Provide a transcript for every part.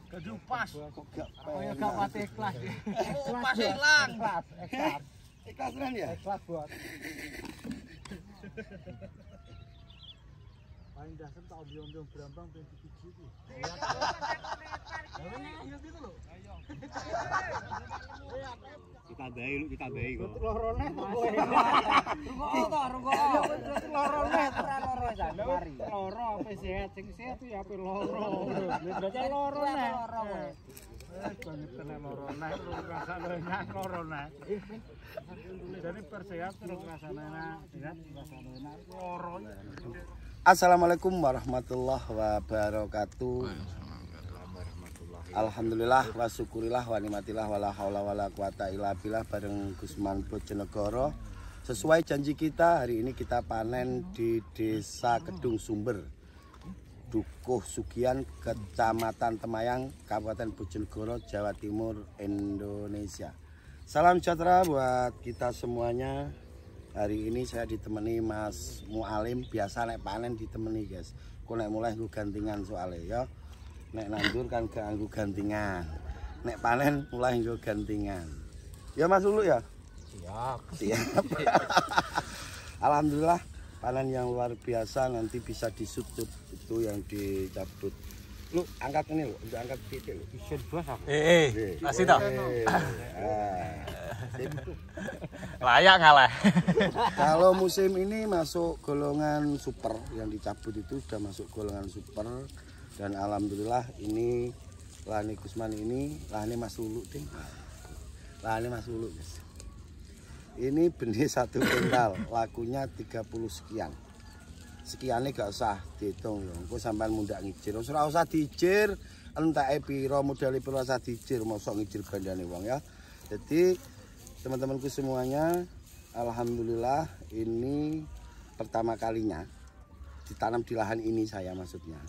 Kejupas. Kaya gak pati ikhlas. Pas ilang. Ikhlas kan ya? Ikhlas buat. Paling dasar tak ombyong-ombyong berambang pengen dipiji iki. Kita bayi kok. Lorone kowe. Lorone loro jan mari. Loro ape sehat sing sehat ya ape loro. Berarti lorone. Banget kena lorone rasane enak lorone. Jadi persehat terus rasane enak, sehat rasane enak loro. Assalamualaikum warahmatullahi wabarakatuh. Alhamdulillah wa syukurillah wa nikmatillah wala haula wala quwata illa billah bareng Gusman Bojonegoro. Sesuai janji kita, hari ini kita panen di Desa Kedung Sumber, Dukuh Sugian, Kecamatan Temayang, Kabupaten Bojonegoro, Jawa Timur, Indonesia. Salam sejahtera buat kita semuanya. Hari ini saya ditemani Mas Mualim. Biasa nek panen ditemani guys. Kok nek mulai gue gantingan soalnya ya. Nek nandur kan gak gue gantingan. Nek panen mulai gue gantingan. Ya Mas Ulu ya. Siap. Alhamdulillah panen yang luar biasa, nanti bisa disutut itu yang dicabut. Lu angkat ini lu, udah angkat titik lu. Isin bos aku. Kasih toh. Layak ngalah. Kalau musim ini masuk golongan super, yang dicabut itu sudah masuk golongan super. Dan alhamdulillah ini lahan Gusman ini lahan Mas Ulu ding. Lahan Mas Ulu guys. Ini benih 1 kuintal, lakunya 30 sekian. Sekiannya gak usah dihitung ya. Engko sampean mundak ngijir. Ora usah diijir, entake pira modale pira usah diijir, mosok ngijir gandane wong ya. Jadi teman-temanku semuanya, alhamdulillah ini pertama kalinya ditanam di lahan ini saya maksudnya.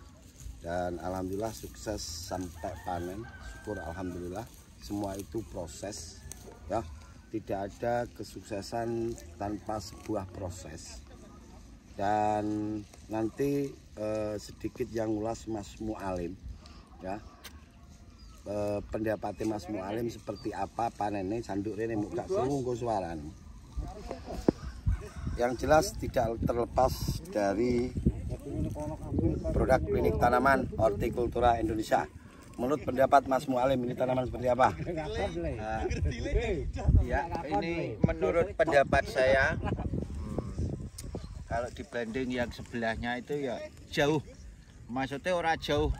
Dan alhamdulillah sukses sampai panen. Syukur alhamdulillah. Semua itu proses ya. Tidak ada kesuksesan tanpa sebuah proses. Dan nanti sedikit yang ulas Mas Mualim ya. Pendapatnya Mas Mualim seperti apa panennya sanduk rene muka serunggu suaran. Yang jelas tidak terlepas dari produk klinik tanaman hortikultura Indonesia. Menurut pendapat Mas Mualim ini tanaman seperti apa? Ya, ini menurut pendapat saya kalau dibanding yang sebelahnya itu ya jauh. Maksudnya orang jauh.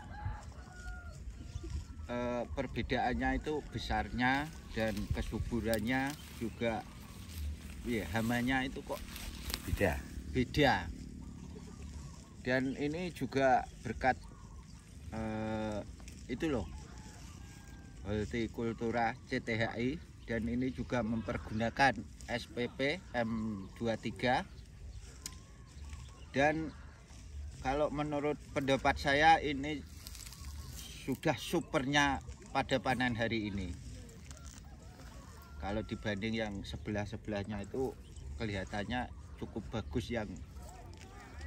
Perbedaannya itu besarnya dan kesuburannya juga ya hamanya itu kok beda. Dan ini juga berkat itu loh, hortikultura CTHI, dan ini juga mempergunakan SPP M23. Dan kalau menurut pendapat saya ini sudah supernya pada panen hari ini. Kalau dibanding yang sebelah-sebelahnya itu kelihatannya cukup bagus yang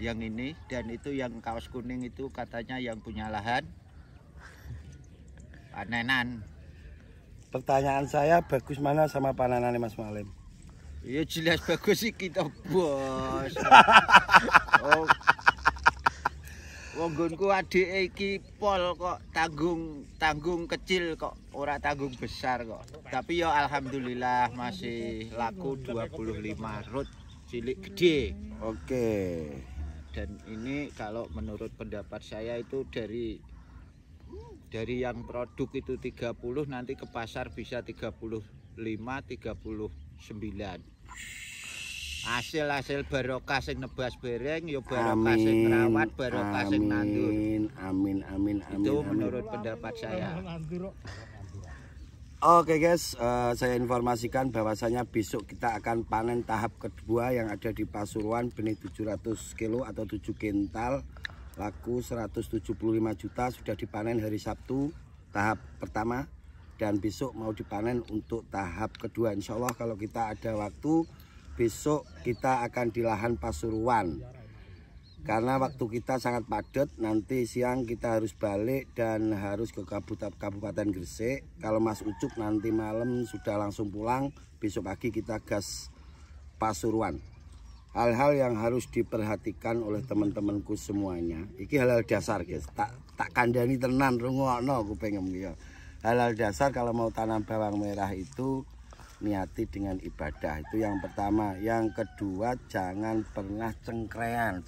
ini, dan itu yang kaos kuning itu katanya yang punya lahan panenan. Pertanyaan saya, bagus mana sama panenannya Mas Mualim? Ya jelas bagus sih kita bos. Oh, wonggonku adik iki pol kok tanggung kecil kok, ora tanggung besar kok. Tapi ya alhamdulillah masih laku 25 rut cilik gede. Oke. Dan ini kalau menurut pendapat saya itu dari yang produk itu 30, nanti ke pasar bisa 35, 39. Hasil barokah sing nebas bereng, ya barokah sing rawat, barokah sing nandur. Amin. Itu menurut pendapat saya. Oke guys, saya informasikan bahwasanya besok kita akan panen tahap kedua yang ada di Pasuruan, benih 700 kilo atau 7 kintal, laku 175 juta, sudah dipanen hari Sabtu tahap pertama, dan besok mau dipanen untuk tahap kedua. Insya Allah kalau kita ada waktu besok kita akan di lahan Pasuruan. Karena waktu kita sangat padat, nanti siang kita harus balik dan harus ke Kabupaten Gresik. Kalau Mas Ucup nanti malam sudah langsung pulang, besok pagi kita gas Pasuruan. Hal-hal yang harus diperhatikan oleh teman-temanku semuanya. Iki hal-hal dasar guys, tak kandani tenan rungokno aku pengen ya. Hal-hal dasar kalau mau tanam bawang merah itu niati dengan ibadah, itu yang pertama. Yang kedua, jangan pernah cengkrean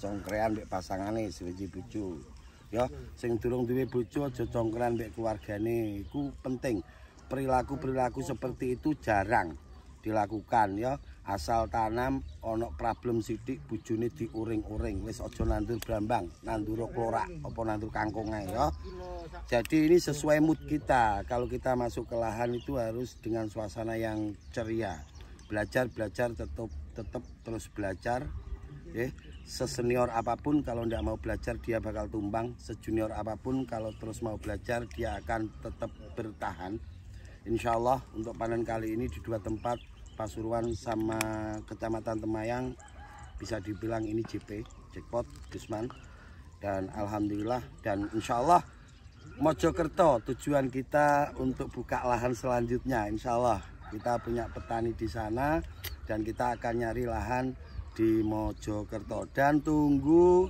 mbek pasangane siji bojo. Ya, sing durung duwe bojo aja cengkrean mbek keluargane. Iku penting. Perilaku-perilaku seperti itu jarang dilakukan ya. Asal tanam ono problem sithik bojone diuring-uring, wis aja nandur brambang, nandur klorak apa nandur kangkung ae ya. Jadi ini sesuai mood kita. Kalau kita masuk ke lahan itu harus dengan suasana yang ceria. Belajar tetap terus belajar. Sesenior apapun kalau tidak mau belajar dia bakal tumbang. Sejunior apapun kalau terus mau belajar dia akan tetap bertahan. Insya Allah untuk panen kali ini di dua tempat, Pasuruan sama Kecamatan Temayang, bisa dibilang ini JP, jackpot Gusman. Dan alhamdulillah, dan insya Allah Mojokerto tujuan kita untuk buka lahan selanjutnya. Insya Allah kita punya petani di sana dan kita akan nyari lahan di Mojokerto. Dan tunggu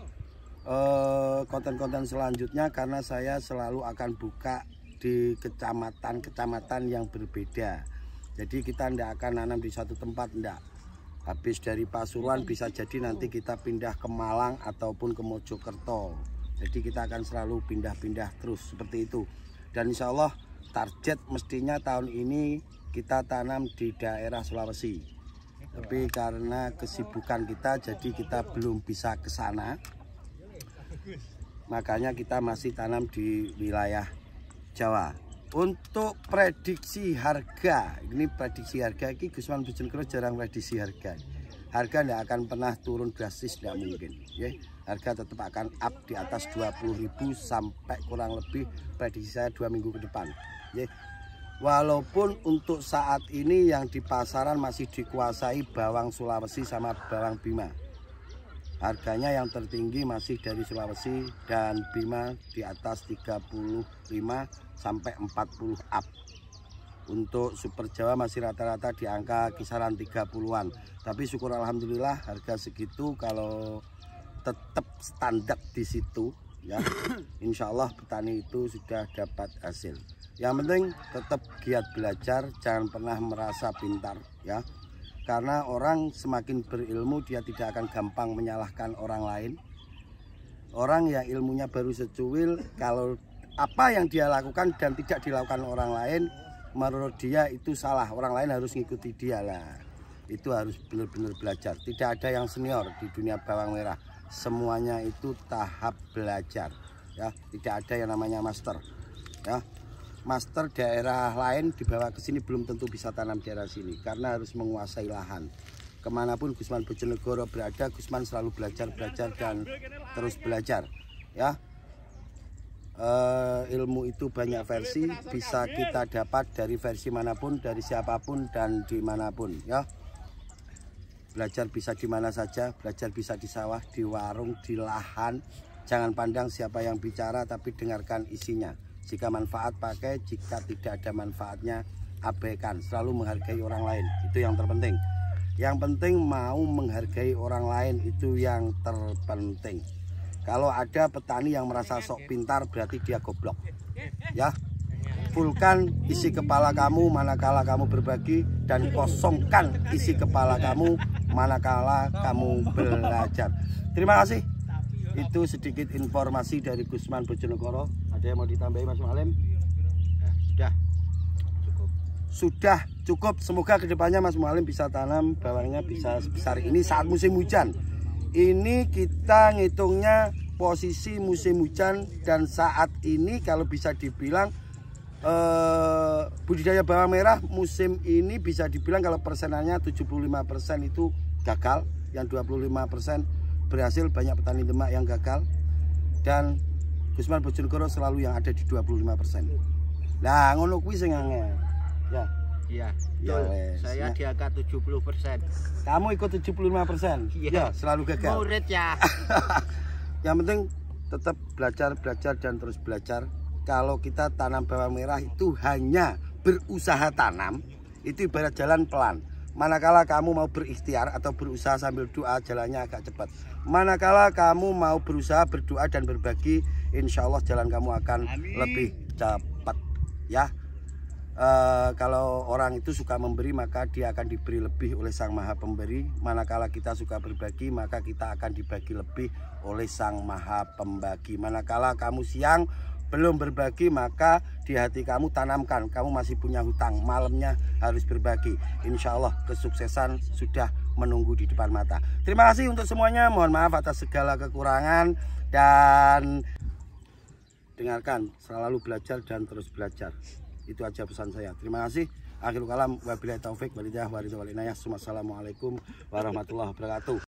konten-konten selanjutnya karena saya selalu akan buka di kecamatan-kecamatan yang berbeda. Jadi kita tidak akan nanam di satu tempat, tidak. Habis dari Pasuruan bisa jadi nanti kita pindah ke Malang ataupun ke Mojokerto. Jadi kita akan selalu pindah-pindah terus seperti itu. Dan insya Allah target mestinya tahun ini kita tanam di daerah Sulawesi. Tapi karena kesibukan kita jadi kita belum bisa ke sana. Makanya kita masih tanam di wilayah Jawa. Untuk prediksi harga, ini prediksi harga ini Gusman Bojonegoro jarang prediksi harga. Harga tidak akan pernah turun drastis, tidak mungkin. Ya. Harga tetap akan up di atas 20.000 sampai kurang lebih prediksi saya 2 minggu ke depan. Ya. Walaupun untuk saat ini yang di pasaran masih dikuasai bawang Sulawesi sama bawang Bima. Harganya yang tertinggi masih dari Sulawesi dan Bima di atas 35 sampai 40 up. Untuk Super Jawa masih rata-rata di angka kisaran 30-an. Tapi syukur alhamdulillah harga segitu kalau tetap standar di situ ya. Insya Allah petani itu sudah dapat hasil. Yang penting tetap giat belajar, jangan pernah merasa pintar ya. Karena orang semakin berilmu dia tidak akan gampang menyalahkan orang lain. Orang yang ilmunya baru secuil, kalau apa yang dia lakukan dan tidak dilakukan orang lain, menurut dia itu salah. Orang lain harus ngikuti dia lah. Itu harus benar-benar belajar. Tidak ada yang senior di dunia bawang merah. Semuanya itu tahap belajar. Ya, tidak ada yang namanya master. Ya. Master daerah lain dibawa ke sini belum tentu bisa tanam daerah sini karena harus menguasai lahan. Kemanapun Gusman Bojonegoro berada, Gusman selalu belajar dan terus belajar. Ya, ilmu itu banyak versi, bisa kita dapat dari versi manapun, dari siapapun dan dimanapun. Ya, belajar bisa di mana saja, belajar bisa di sawah, di warung, di lahan. Jangan pandang siapa yang bicara, tapi dengarkan isinya. Jika manfaat pakai, jika tidak ada manfaatnya abaikan. Selalu menghargai orang lain, itu yang terpenting. Yang penting mau menghargai orang lain, itu yang terpenting. Kalau ada petani yang merasa sok pintar berarti dia goblok. Ya, fullkan isi kepala kamu manakala kamu berbagi dan kosongkan isi kepala kamu manakala kamu belajar. Terima kasih. Itu sedikit informasi dari Gusman Bojonegoro. Ada yang mau ditambahi Mas Mualim? Sudah cukup. Semoga kedepannya Mas Mualim bisa tanam bawangnya bisa sebesar ini saat musim hujan. Ini kita ngitungnya posisi musim hujan dan saat ini kalau bisa dibilang budidaya bawang merah musim ini bisa dibilang kalau persenannya 75% itu gagal, yang 25% berhasil. Banyak petani Demak yang gagal dan Gusman Bojonegoro selalu yang ada di 25%. Nah, ngono kuwi sing angel. Ya. Iya. Ya, Betul. wes, Saya ya. di angka 70%. Kamu ikut 75%. Iya. Ya, selalu gagal. Murid ya. Yang penting tetap belajar dan terus belajar. Kalau kita tanam bawang merah itu hanya berusaha tanam, itu ibarat jalan pelan. Manakala kamu mau berikhtiar atau berusaha sambil doa, jalannya agak cepat. Manakala kamu mau berusaha berdoa dan berbagi, insya Allah jalan kamu akan lebih cepat. Ya, kalau orang itu suka memberi, maka dia akan diberi lebih oleh Sang Maha Pemberi. Manakala kita suka berbagi, maka kita akan dibagi lebih oleh Sang Maha Pembagi. Manakala kamu siang belum berbagi, maka di hati kamu tanamkan, kamu masih punya hutang, malamnya harus berbagi. Insya Allah kesuksesan sudah menunggu di depan mata. Terima kasih untuk semuanya, mohon maaf atas segala kekurangan, dan dengarkan, selalu belajar dan terus belajar. Itu aja pesan saya. Terima kasih. Akhirul kalam, wabillahi taufik walhidayah wa ridha wal inayah. Assalamualaikum warahmatullahi wabarakatuh.